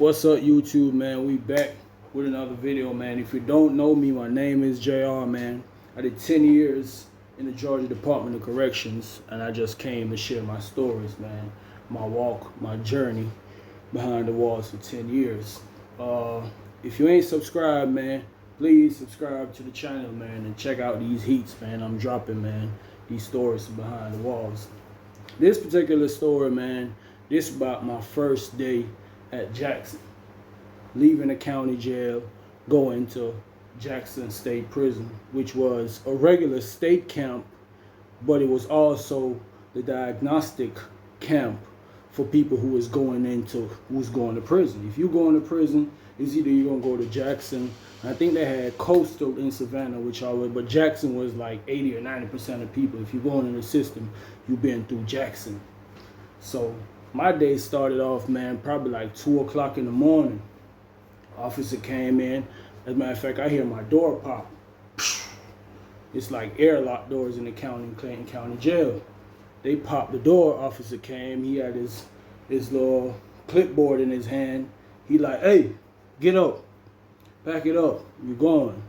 What's up, YouTube, man? We back with another video, man. If you don't know me, my name is JR, man. I did 10 years in the Georgia Department of Corrections, and I just came to share my stories, man. My walk, my journey behind the walls for 10 years. If you ain't subscribed, man, please subscribe to the channel, man, and check out these heats, man. I'm dropping, man, these stories behind the walls. This particular story, man, this is about my first day at Jackson, leaving the county jail, going to Jackson State Prison, which was a regular state camp, but it was also the diagnostic camp for people who was going to prison. If you go into prison, it's either you're gonna go to Jackson. I think they had Coastal in Savannah, which I would, but Jackson was like 80 or 90% of people. If you're going in the system, you've been through Jackson. So my day started off, man, probably like 2 o'clock in the morning. Officer came in. As a matter of fact, I hear my door pop. It's like airlock doors in the Clayton County Jail. They popped the door. Officer came. He had his little clipboard in his hand. He like, hey, get up, pack it up. You're going.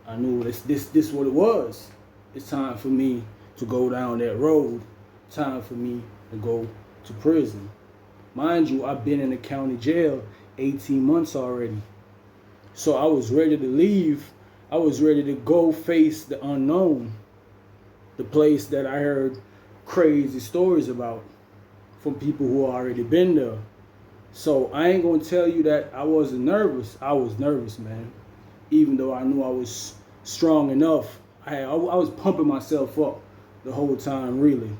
I knew this what it was. It's time for me to go down that road. Time for me to go to prison. Mind you, I've been in the county jail 18 months already. So I was ready to leave. I was ready to go face the unknown. The place that I heard crazy stories about from people who already been there. So I ain't gonna tell you that I wasn't nervous. I was nervous, man. Even though I knew I was strong enough, I was pumping myself up the whole time, really.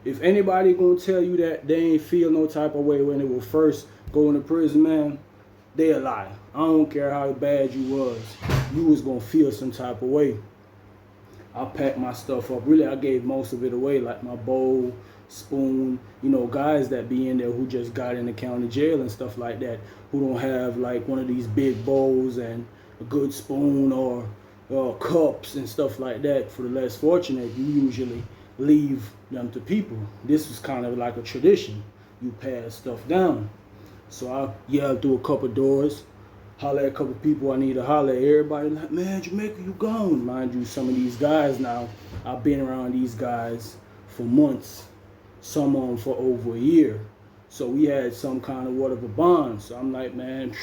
If anybody gonna tell you that they ain't feel no type of way when they were first going to prison, man, they a lie. I don't care how bad you was gonna feel some type of way. I packed my stuff up. Really, I gave most of it away, like my bowl, spoon. You know, guys that be in there who just got in the county jail and stuff like that, who don't have like one of these big bowls and a good spoon or cups and stuff like that. For the less fortunate, you usually leave them to people. This was kind of like a tradition. You pass stuff down. So I yelled through a couple doors, holler at a couple people I need to holler at. Everybody like, man, Jamaica, you gone. Mind you, some of these guys now, I've been around these guys for months, some of them for over a year. So we had some kind of whatever bond. So I'm like, man,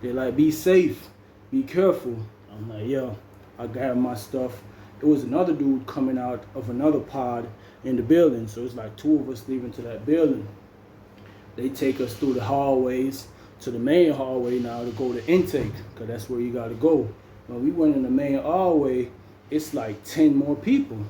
they're like, be safe, be careful. I'm like, yeah, I got my stuff. It was another dude coming out of another pod in the building. So it's like 2 of us leaving to that building. They take us through the hallways to the main hallway now to go to intake, because that's where you got to go. When we went in the main hallway, it's like 10 more people.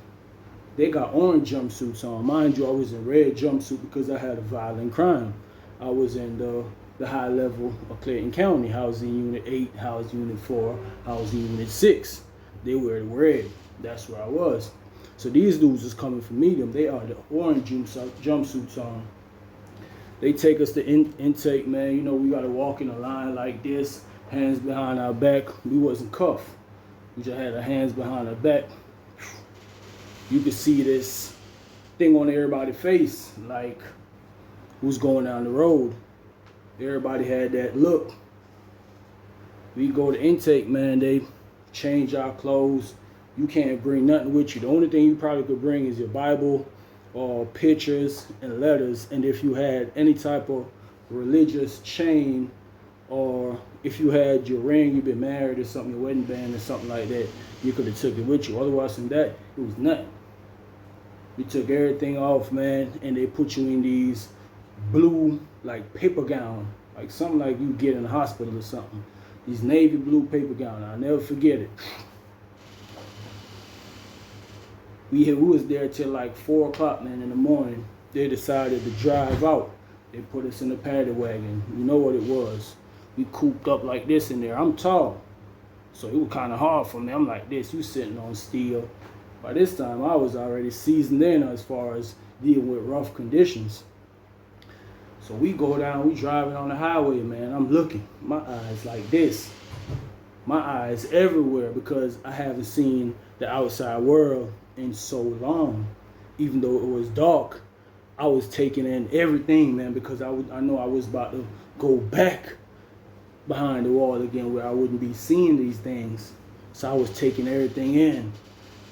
They got orange jumpsuits on. Mind you, I was in red jumpsuit because I had a violent crime. I was in the high level of Clayton County, housing unit 8, housing unit 4, housing unit 6. They were red. That's where I was. So these dudes is coming from medium. They are the orange jumpsuits on. They take us to intake, man. You know, we got to walk in a line like this, hands behind our back. We wasn't cuffed. We just had our hands behind our back. You could see this thing on everybody's face, like who's going down the road. Everybody had that look. We go to intake, man. They change our clothes. You can't bring nothing with you. The only thing you probably could bring is your Bible or pictures and letters. And if you had any type of religious chain, or if you had your ring, you've been married or something, your wedding band or something like that, you could have took it with you. Otherwise than that, it was nothing. We took everything off, man, and they put you in these blue, like paper gown, like something like you get in the hospital or something. These navy blue paper gown. I'll never forget it. We was there till like 4 o'clock, man, in the morning. They decided to drive out. They put us in the paddy wagon. You know what it was. We cooped up like this in there. I'm tall, so it was kind of hard for me. I'm like this. You sitting on steel. By this time, I was already seasoned in as far as dealing with rough conditions. So we go down. We driving on the highway, man. I'm looking. My eyes like this. My eyes everywhere because I haven't seen the outside world in so long. Even though it was dark, I was taking in everything, man, because I know I was about to go back behind the wall again where I wouldn't be seeing these things. So I was taking everything in.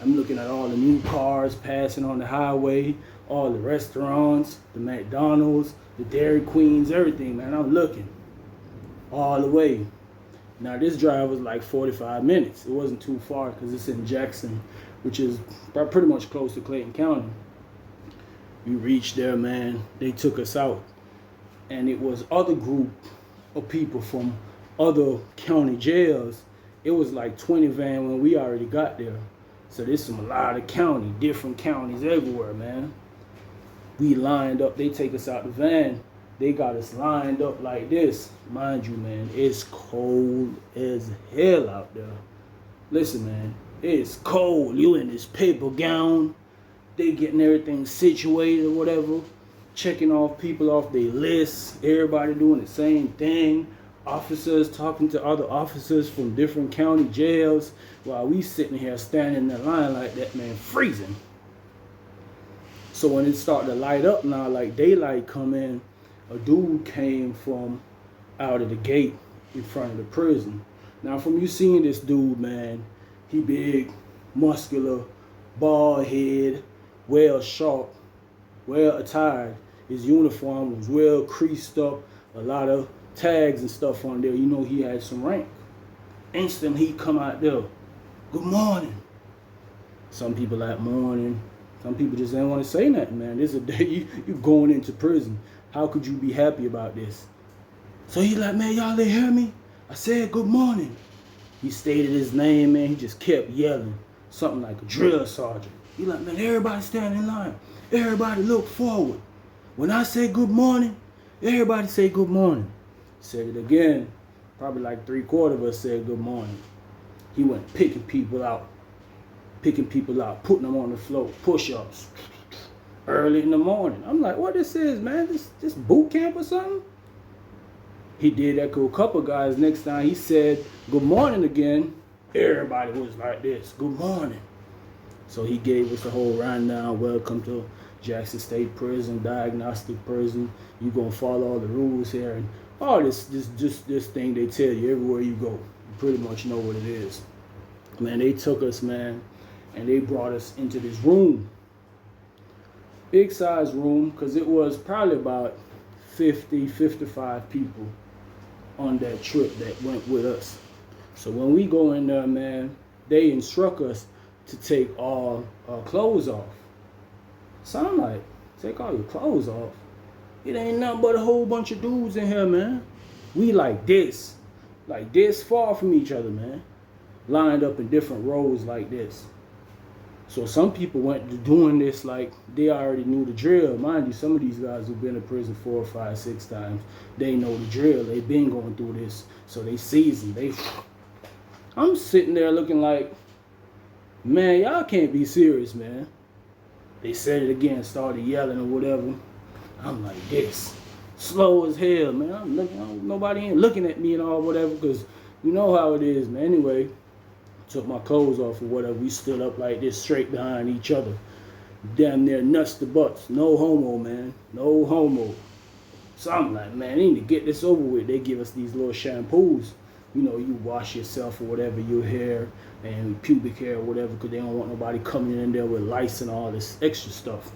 I'm looking at all the new cars passing on the highway, all the restaurants, the McDonald's, the Dairy Queens, everything, man. I'm looking all the way. Now this drive was like 45 minutes. It wasn't too far because it's in Jackson, which is pretty much close to Clayton County. We reached there, man. They took us out. And it was other group of people from other county jails. It was like 20 van when we already got there. So there's a lot of county, different counties everywhere, man. We lined up. They take us out the van. They got us lined up like this. Mind you, man, it's cold as hell out there. Listen, man, it's cold. You in this paper gown. They getting everything situated or whatever. Checking off people off their lists. Everybody doing the same thing. Officers talking to other officers from different county jails while we sitting here standing in the line like that, man, freezing. So when it started to light up now, like daylight come in, a dude came from out of the gate in front of the prison. Now from you seeing this dude, man, he big, muscular, bald head, well sharp, well attired. His uniform was well creased up, a lot of tags and stuff on there. You know he had some rank. Instantly he come out there, good morning. Some people like morning. Some people just didn't want to say nothing, man. This is a day you going into prison. How could you be happy about this? So he like, man, y'all didn't hear me? I said good morning. He stated his name, man. He just kept yelling. Something like a drill sergeant. He like, man, everybody stand in line. Everybody look forward. When I say good morning, everybody say good morning. Said it again. Probably like 3/4 of us said good morning. He went picking people out, putting them on the floor, push-ups, early in the morning. I'm like, what this is, man? This boot camp or something? He did that to a couple guys. Next time he said good morning again, everybody was like this, good morning. So he gave us a whole rundown. Welcome to Jackson State Prison, diagnostic prison. You gonna follow all the rules here, and all this thing they tell you everywhere you go. You pretty much know what it is. Man, they took us, man, and they brought us into this room. Big size room, because it was probably about 50, 55 people on that trip that went with us. So when we go in there, man, they instruct us to take all our clothes off. So I'm like, take all your clothes off? It ain't nothing but a whole bunch of dudes in here, man. We like this far from each other, man. Lined up in different rows like this. So some people went to doing this like they already knew the drill. Mind you, some of these guys who've been in prison 4, 5, 6 times, they know the drill. They've been going through this. So they seasoned. I'm sitting there looking like, man, y'all can't be serious, man. They said it again, started yelling or whatever. I'm like this, slow as hell, man. I'm looking, nobody ain't looking at me and all whatever, because you know how it is, man. Anyway, took my clothes off or whatever. We stood up like this, straight behind each other. Damn near nuts to butts. No homo, man. No homo. So I'm like, man, they need to get this over with. They give us these little shampoos. You know, you wash yourself or whatever, your hair and pubic hair or whatever, because they don't want nobody coming in there with lice and all this extra stuff.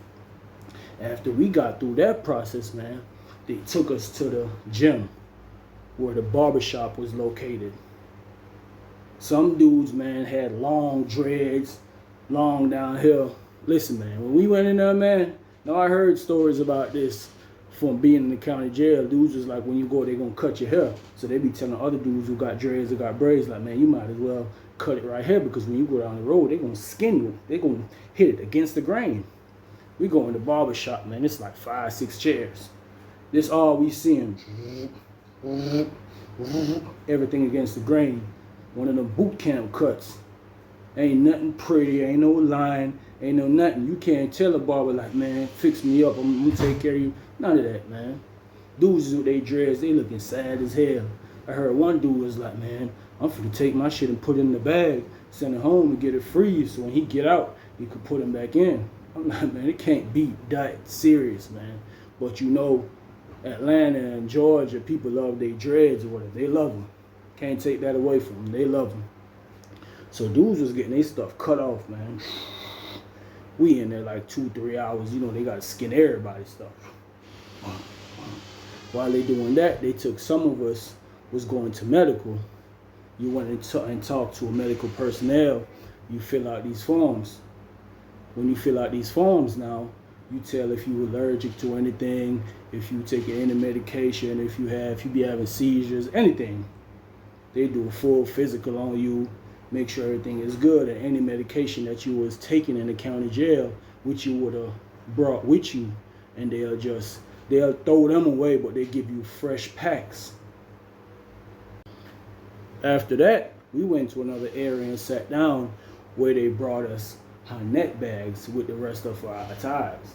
After we got through that process, man, they took us to the gym where the barbershop was located. Some dudes, man, had long dreads, long down here. Listen, man, when we went in there, man, now I heard stories about this from being in the county jail. Dudes was like, when you go, they gonna cut your hair. So they be telling other dudes who got dreads or got braids, like, man, you might as well cut it right here, because when you go down the road, they gonna skin you. They gonna hit it against the grain. We go in the barber shop, man. It's like 5, 6 chairs. This all we seeing. Everything against the grain. One of them boot camp cuts. Ain't nothing pretty. Ain't no line. Ain't no nothing. You can't tell a barber like, man, fix me up. I'm gonna take care of you. None of that, man. Dudes with their dreads, they looking sad as hell. I heard one dude was like, man, I'm finna take my shit and put it in the bag, send it home and get it freezed, so when he get out, he could put him back in. I'm like, man, it can't be that serious, man. But you know, Atlanta and Georgia, people love their dreads or whatever. They love them. Can't take that away from them. They love them. So dudes was getting their stuff cut off, man. We in there like 2-3 hours. You know, they got to skin everybody's stuff. While they doing that, they took some of us was going to medical. You went and talked to a medical personnel. You fill out these forms. When you fill out these forms now, you tell if you're allergic to anything, if you taking any medication, if you be having seizures, anything. They do a full physical on you, make sure everything is good, and any medication that you was taking in the county jail, which you would have brought with you, and they'll throw them away, but they give you fresh packs. After that, we went to another area and sat down where they brought us our net bags with the rest of our ties.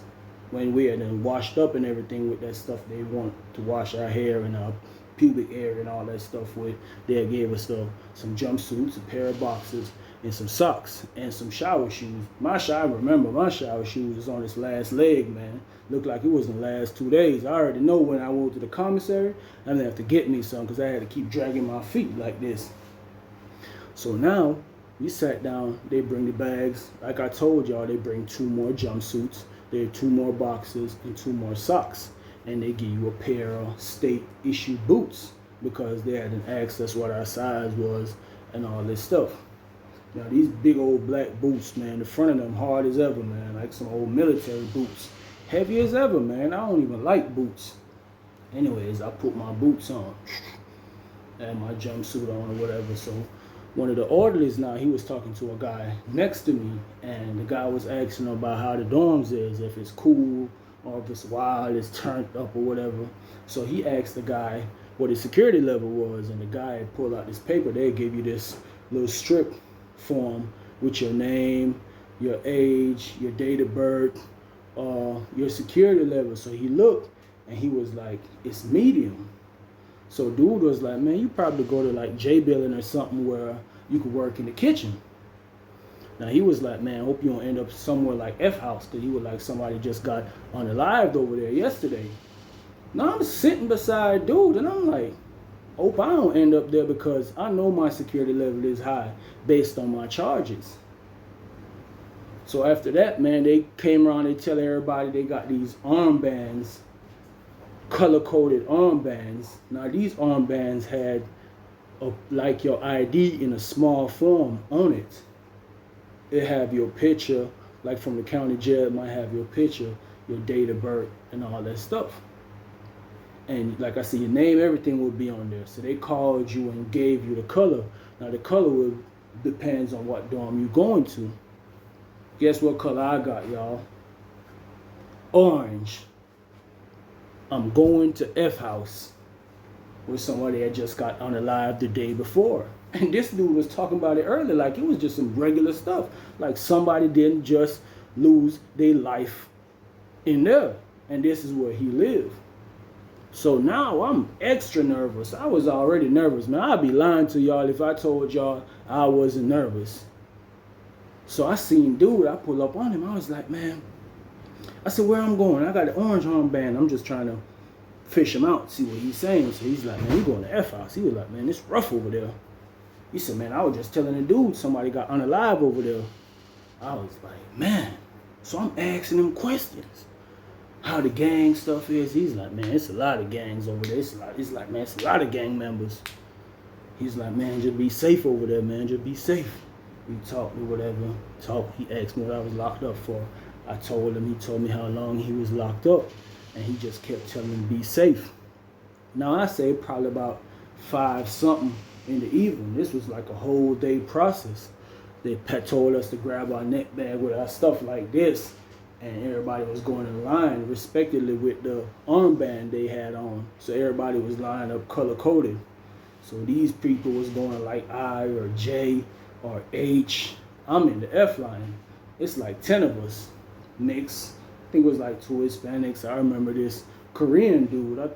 When we had them washed up and everything with that stuff they want to wash our hair and our pubic area and all that stuff with, they gave us some jumpsuits, a pair of boxers, and some socks and some shower shoes. I remember my shower shoes was on its last leg, man. Looked like it was in the last 2 days. I already know when I went to the commissary, I'm gonna have to get me some because I had to keep dragging my feet like this. So now we sat down, they bring the bags. Like I told y'all, they bring 2 more jumpsuits, there are 2 more boxes and 2 more socks. And they give you a pair of state issued boots because they hadn't asked us what our size was and all this stuff. Now these big old black boots, man, the front of them hard as ever, man, like some old military boots. Heavy as ever, man. I don't even like boots. Anyways, I put my boots on and my jumpsuit on or whatever. So one of the orderlies now, he was talking to a guy next to me, and the guy was asking him about how the dorms is, if it's cool or if it's wild, it's turned up or whatever. So he asked the guy what his security level was, and the guy pulled out this paper. They give you this little strip form with your name, your age, your date of birth, your security level. So he looked and he was like, it's medium. So dude was like, man, you probably go to like J Building or something where you could work in the kitchen. Now he was like, man, I hope you don't end up somewhere like F House, because he was like, somebody just got unalived over there yesterday. Now I'm sitting beside dude and I'm like, hope I don't end up there because I know my security level is high based on my charges. So after that, man, they came around, they tell everybody they got these armbands, color-coded armbands. Now these armbands had like your ID in a small form on it. It have your picture, like from the county jail, it might have your picture, your date of birth, and all that stuff. And like I said, your name, everything will be on there. So they called you and gave you the color. Now the color depends on what dorm you're going to. Guess what color I got, y'all? Orange. I'm going to F House with somebody that just got unalived the day before. And this dude was talking about it earlier like it was just some regular stuff. Like somebody didn't just lose their life in there. And this is where he lived. So now I'm extra nervous. I was already nervous, man. I'd be lying to y'all if I told y'all I wasn't nervous. So I seen dude, I pull up on him. I was like, man, I said, where I'm going? I got the orange armband. I'm just trying to fish him out, see what he's saying. So he's like, man, we going to F House. He was like, man, it's rough over there. He said, man, I was just telling the dude somebody got unalive over there. I was like, man. So I'm asking him questions. How the gang stuff is. He's like, man, it's a lot of gangs over there. It's like, man, it's a lot of gang members. He's like, man, just be safe over there, man. Just be safe. We talked or whatever. He asked me what I was locked up for. I told him. He told me how long he was locked up. And he just kept telling me, be safe. Now, I say probably about 5-something in the evening. This was like a whole day process. They told us to grab our neck bag with our stuff like this. And everybody was going in line, respectively, with the armband they had on. So everybody was lined up color-coded. So these people was going like I or J or H. I'm in the F line. It's like 10 of us mixed. I think it was like 2 Hispanics. I remember this Korean dude. I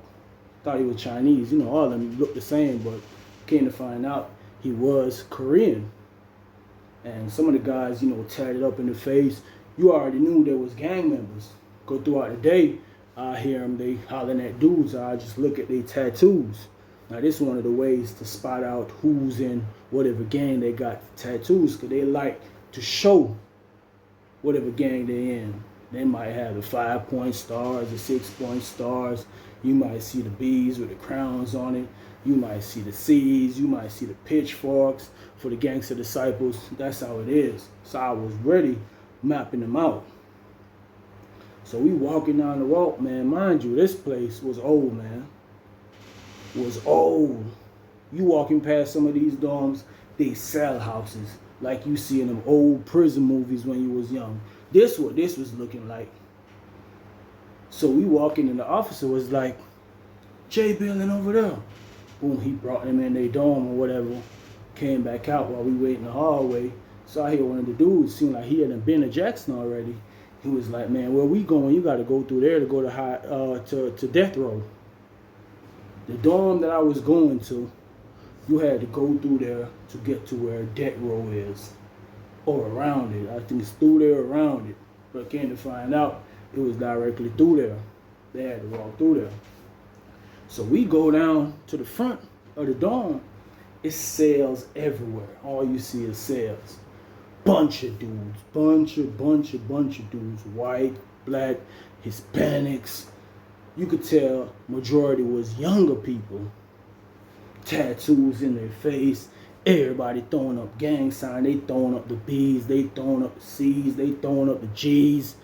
thought he was Chinese. You know, all of them looked the same, but came to find out he was Korean. And some of the guys, you know, tatted up in the face. you already knew there was gang members. Go throughout the day, I hear them, they hollering at dudes. I just look at their tattoos. Now, this is one of the ways to spot out who's in whatever gang they got tattoos, because they like to show whatever gang they're in. They might have the 5-point stars, the 6-point stars. You might see the B's with the crowns on it. You might see the C's. You might see the pitchforks for the gangster disciples. That's how it is. So I was ready mapping them out. So we walking down the walk, man. Mind you, this place was old, man. Was old. You walking past some of these dorms, they sell houses like you see in them old prison movies when you was young. This what this was looking like. So we walking and the officer was like, Jay building over there. Boom, he brought them in their dorm or whatever. Came back out while we wait in the hallway. So I hear one of the dudes, seemed like he hadn't been to Jackson already. He was like, man, where we going? You got to go through there to go to death row. The dorm that I was going to, you had to go through there to get to where death row is, or around it. I think it's through there, around it. But came to find out, it was directly through there. They had to walk through there. So we go down to the front of the dorm. It's cells everywhere. All you see is cells. Bunch of dudes, bunch of dudes, white, black, Hispanics. You could tell majority was younger people. Tattoos in their face. Everybody throwing up gang sign. They throwing up the B's. They throwing up the C's. They throwing up the G's.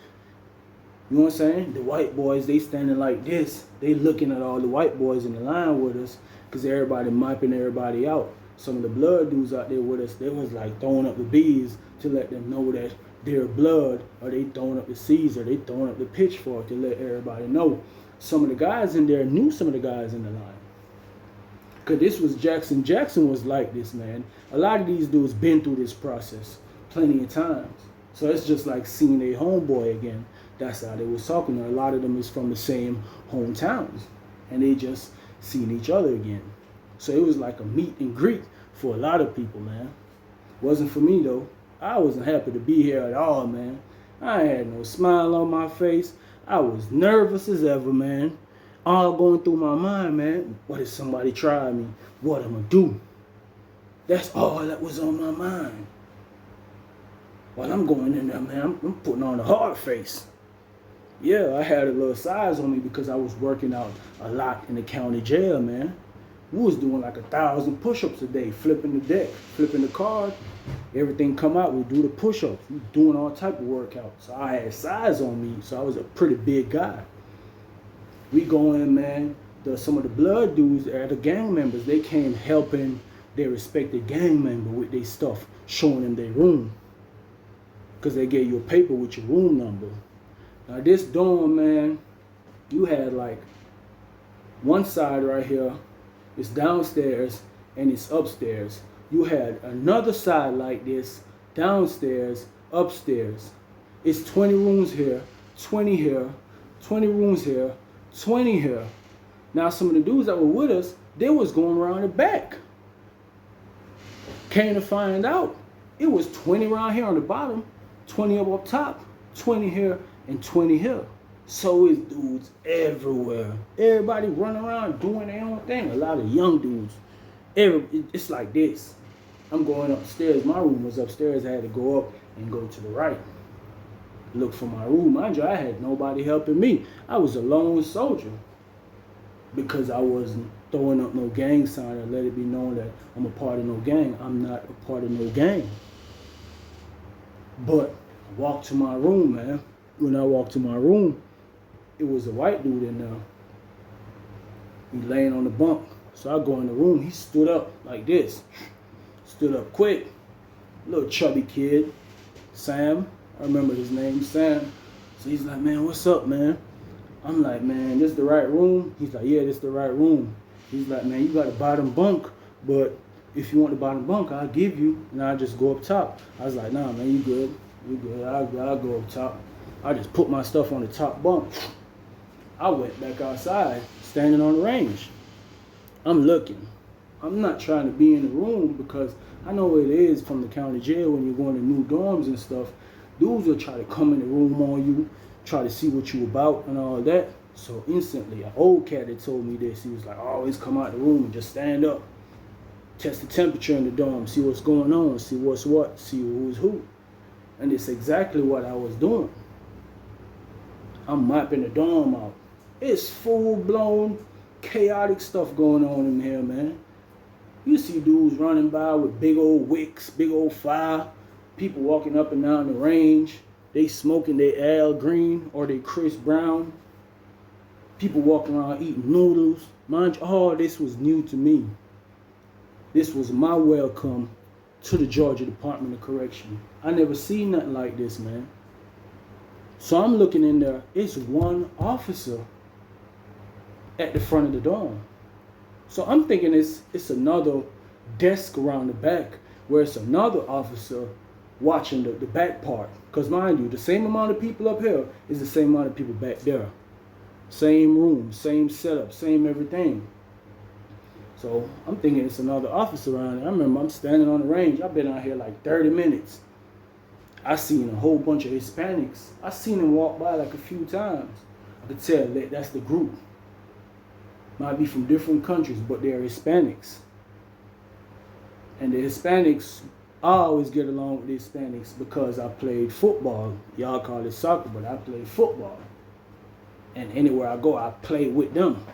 You know what I'm saying? The white boys, they standing like this. They looking at all the white boys in the line with us because everybody mopping everybody out. Some of the blood dudes out there with us, they was like throwing up the B's to let them know that they're blood, or they throwing up the C's, or they throwing up the pitchfork to let everybody know. Some of the guys in there knew some of the guys in the line. Because this was Jackson. Jackson was like this, man. A lot of these dudes been through this process plenty of times. So it's just like seeing a homeboy again. That's how they was talking. A lot of them is from the same hometowns. And they just seen each other again. So it was like a meet and greet for a lot of people, man. Wasn't for me, though. I wasn't happy to be here at all, man. I had no smile on my face. I was nervous as ever, man. All going through my mind, man. What if somebody try me? What am I do? That's all that was on my mind. While I'm going in there, man, I'm putting on a hard face. Yeah, I had a little size on me because I was working out a lot in the county jail, man. We was doing like 1,000 push-ups a day, flipping the deck, flipping the card. Everything come out, we do the push-ups. We doing all type of workouts. So I had size on me, so I was a pretty big guy. We go in, man. Some of the blood dudes are the gang members. They came helping their respected gang member with their stuff, showing them their room. Because they gave you a paper with your room number. Now this dorm, man, you had like one side right here, it's downstairs and it's upstairs. You had another side like this, downstairs, upstairs. It's 20 rooms here, 20 here, 20 rooms here, 20 here. Now some of the dudes that were with us, they was going around the back. Came to find out, it was 20 around here on the bottom, 20 up top, 20 here, and 20 here. So it's dudes everywhere. Everybody running around doing their own thing. A lot of young dudes. It's like this. I'm going upstairs. My room was upstairs. I had to go up and go to the right. Look for my room. Mind you, I had nobody helping me. I was a lone soldier. Because I wasn't throwing up no gang sign or let it be known that I'm a part of no gang. I'm not a part of no gang. But I walked to my room, man. When I walked to my room, it was a white dude in there. He laying on the bunk. So I go in the room. He stood up like this. Stood up quick. Little chubby kid. Sam. I remember his name, Sam. So he's like, man, what's up, man? I'm like, man, this the right room? He's like, yeah, this the right room. He's like, man, you got a bottom bunk, but if you want the bottom bunk, I'll give you, and I'll just go up top. I was like, nah, man, you good. You good. I'll go up top. I just put my stuff on the top bunk. I went back outside, standing on the range. I'm looking. I'm not trying to be in the room because I know what it is from the county jail when you're going to new dorms and stuff. Dudes will try to come in the room on you, try to see what you about and all that. So instantly, an old cat that told me this, he was like, always come out the room and just stand up, test the temperature in the dorm, see what's going on, see what's what, see who's who. And it's exactly what I was doing. I'm mopping the dorm out. It's full-blown chaotic stuff going on in here, man. You see dudes running by with big old wicks, big old fire, people walking up and down the range. They smoking their Al Green or their Chris Brown. People walking around eating noodles. Mind you, all this was new to me. This was my welcome to the Georgia Department of Correction. I never seen nothing like this, man. So I'm looking in there. It's one officer at the front of the dorm. So I'm thinking it's another desk around the back where it's another officer watching the back part. Because mind you, the same amount of people up here is the same amount of people back there. Same room, same setup, same everything. So I'm thinking it's another officer around there. I remember I'm standing on the range. I've been out here like 30 minutes. I seen a whole bunch of Hispanics. I seen them walk by like a few times. I could tell that's the group. Might be from different countries, but they're Hispanics. And the Hispanics, I always get along with the Hispanics because I played football. Y'all call it soccer, but I played football. And anywhere I go, I play with them.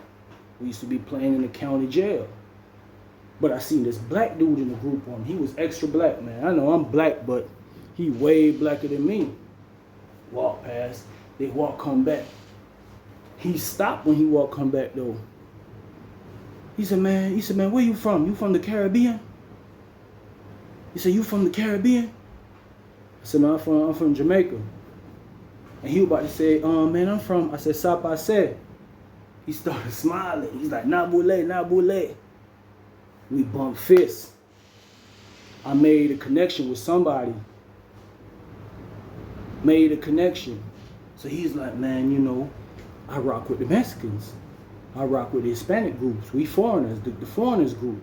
We used to be playing in the county jail. But I seen this black dude in the group home. He was extra black, man. I know I'm black, but he way blacker than me. Walk past, they walk, come back. He stopped when he walked, come back though. He said, man, where you from? You from the Caribbean? He said, you from the Caribbean? I said, no, I'm from Jamaica. And he was about to say, man, I'm from, I said, Sapa said. He started smiling. He's like, nah, boule. We bumped fists. I made a connection with somebody. Made a connection. So he's like, man, you know, I rock with the Mexicans. I rock with the Hispanic groups. We foreigners, the foreigners group.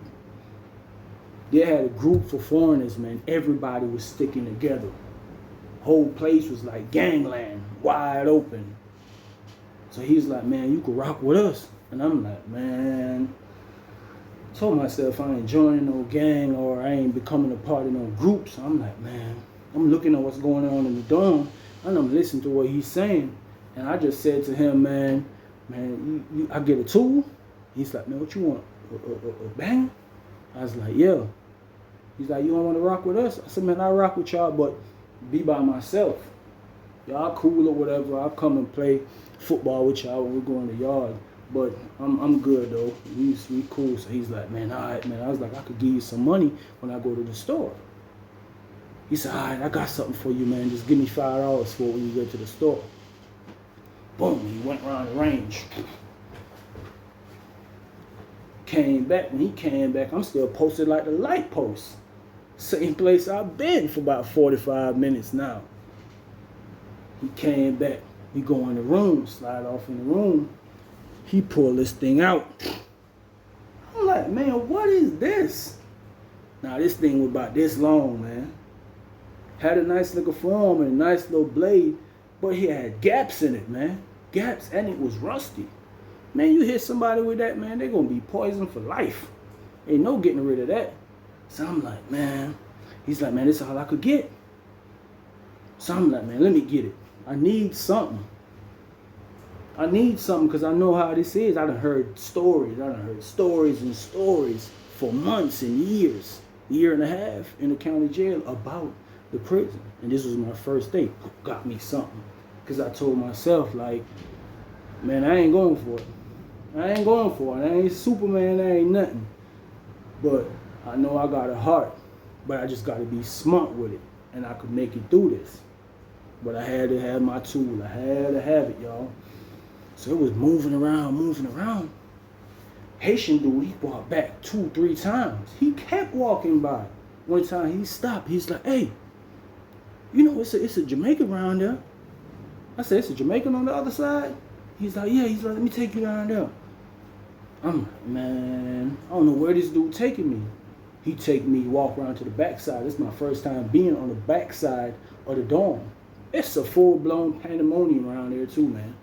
They had a group for foreigners, man. Everybody was sticking together. Whole place was like gangland, wide open. So he's like, man, you could rock with us. And I'm like, man, told myself I ain't joining no gang or I ain't becoming a part of no groups. I'm like, man, I'm looking at what's going on in the dorm and I'm listening to what he's saying. And I just said to him, man, I get a tool? He's like, man, what you want? A bang? I was like, yeah. He's like, you don't want to rock with us? I said, man, I rock with y'all, but be by myself. Y'all cool or whatever. I'll come and play football with y'all when we go in the yard. But I'm good though. We cool. So he's like, man, all right, man. I was like, I could give you some money when I go to the store. He said, all right, I got something for you, man. Just give me $5 for it when you go to the store. Boom, he went around the range. Came back. When he came back, I'm still posted like the light post. Same place I've been for about 45 minutes now. He came back. We go in the room, slide off in the room. He pulled this thing out. I'm like, man, what is this? Now, this thing was about this long, man. Had a nice little form and a nice little blade, but he had gaps in it, man. Gaps, and it was rusty. Man, you hit somebody with that, man, they're going to be poisoned for life. Ain't no getting rid of that. So I'm like, man. He's like, man, this is all I could get. So I'm like, man, let me get it. I need something. Because I know how this is. I done heard stories. And stories for months and years. A year and a half in the county jail about the prison. And this was my first day. Got me something. Because I told myself, like, man, I ain't going for it. I ain't Superman. I ain't nothing. But I know I got a heart. But I just got to be smart with it. And I could make it through this. But I had to have my tool. I had to have it, y'all. So it was moving around. Haitian dude, he brought back 2-3 times. He kept walking by. One time he stopped. He's like, hey, you know, it's a Jamaican around there. I said, it's a Jamaican on the other side? He's like, yeah. He's like, let me take you down there. I'm like, man, I don't know where this dude taking me. He take me, walk around to the backside. This is my first time being on the backside of the dorm. It's a full-blown pandemonium around there too, man.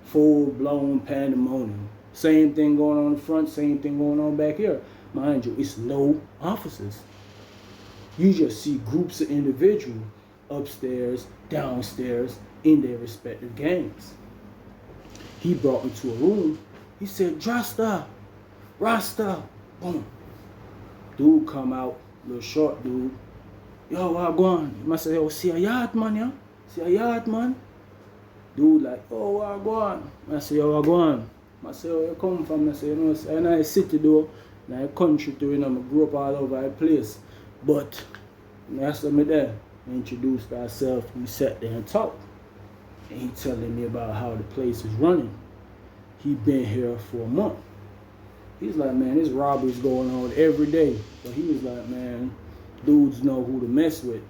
Full-blown pandemonium. Same thing going on in the front, same thing going on back here. Mind you, it's no officers. You just see groups of individuals upstairs, downstairs, in their respective gangs. He brought me to a room. He said, Rasta, boom. Dude come out, little short dude. Yo, what going? I say, yo, see a yard man, yeah? See a yard man? Dude like, oh, what going? I say, yo, what going? I say, where you come from? I say, you know, I'm in a city though, in a country too, you know, I grew up all over the place. But, I said me there, we introduced ourselves, we sat there and talked. And he telling me about how the place is running. He been here for a month. He's like, man, this robbery's going on every day. So he was like, man, dudes know who to mess with.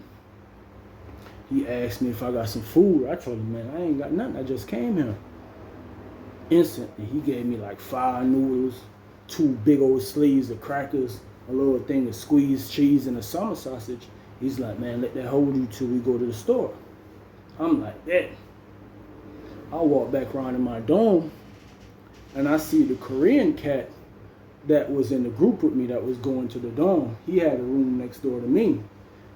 He asked me if I got some food. I told him, man, I ain't got nothing. I just came here. Instantly, he gave me like 5 noodles, 2 big old sleeves of crackers, a little thing of squeezed cheese, and a summer sausage. He's like, man, let that hold you till we go to the store. I'm like, that. I walk back around in my dorm, and I see the Korean cat that was in the group with me that was going to the dorm. He had a room next door to me.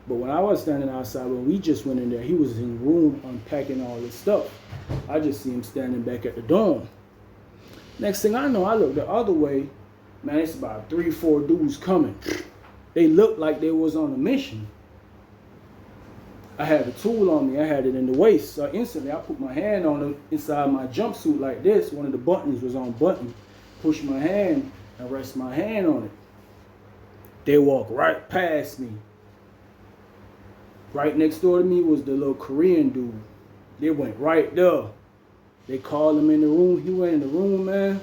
But when I was standing outside, when we just went in there, he was in the room unpacking all this stuff. I just see him standing back at the dorm. Next thing I know, I look the other way. Man, it's about 3, 4 dudes coming. They looked like they was on a mission. I had a tool on me. I had it in the waist. So instantly, I put my hand on the inside my jumpsuit like this. One of the buttons was on button. Push my hand and rest my hand on it. They walked right past me. Right next door to me was the little Korean dude. They went right there. They called him in the room. He went in the room, man.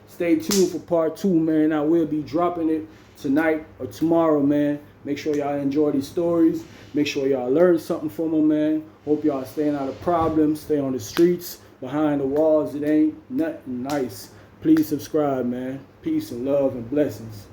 Stay tuned for part 2, man. I will be dropping it tonight or tomorrow, man. Make sure y'all enjoy these stories. Make sure y'all learn something from them, man. Hope y'all staying out of problems. Stay on the streets. Behind the walls, it ain't nothing nice. Please subscribe, man. Peace and love and blessings.